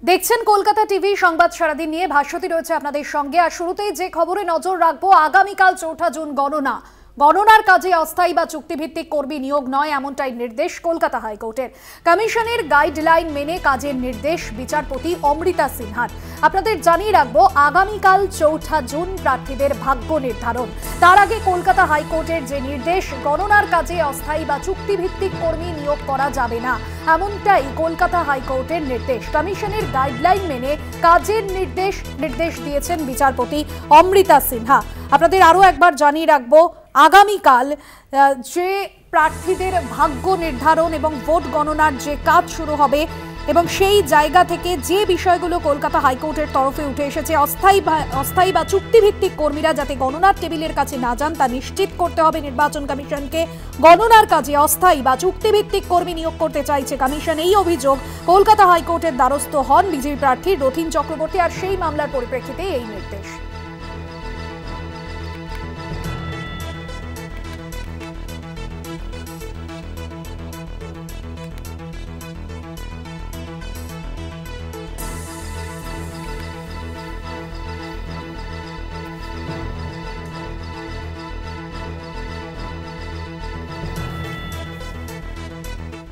দেখছেন কলকাতা টিভি সংবাদ সারাদিন নিয়ে ভাস্বতী রয়েছে আপনাদের সঙ্গে। আর শুরুতেই যে খবরে নজর রাখবো, আগামীকাল ৪ঠা জুন গণনার কাজে অস্থায়ী বা চুক্তিভিত্তিক কর্মী নিয়োগ নয়, এমনটাই নির্দেশ কলকাতা হাইকোর্টের। কমিশনের গাইডলাইন মেনে কাজের নির্দেশ বিচারপতি অমৃতা সিনহার। আপনাদের জানিয়ে রাখবো, আগামীকাল ৪ঠা জুন প্রার্থীদের ভাগ্য নির্ধারণ। তার আগে কলকাতা হাইকোর্টের যে নির্দেশ, গণনার কাজে অস্থায়ী বা চুক্তিভিত্তিক কর্মী নিয়োগ করা যাবে না, এমনটাই কলকাতা হাইকোর্টের নির্দেশ। কমিশনের গাইডলাইন মেনে কাজের নির্দেশ দিয়েছেন বিচারপতি অমৃতা সিনহা। আপনাদের আরো একবার জানিয়ে রাখবো, আগামীকাল যে প্রার্থীদের ভাগ্য নির্ধারণ এবং ভোট গণনার যে কাজ শুরু হবে, এবং সেই জায়গা থেকে যে বিষয়গুলো কলকাতা হাইকোর্টের তরফে উঠে এসেছে, অস্থায়ী বা চুক্তিভিত্তিক কর্মীরা যাতে গণনার টেবিলের কাছে না যান তা নিশ্চিত করতে হবে নির্বাচন কমিশনকে। গণনার কাজে অস্থায়ী বা চুক্তিভিত্তিক কর্মী নিয়োগ করতে চাইছে কমিশন, এই অভিযোগ কলকাতা হাইকোর্টের দ্বারস্থ হন বিজেপি প্রার্থী রথীন চক্রবর্তী। আর সেই মামলার পরিপ্রেক্ষিতে এই নির্দেশ।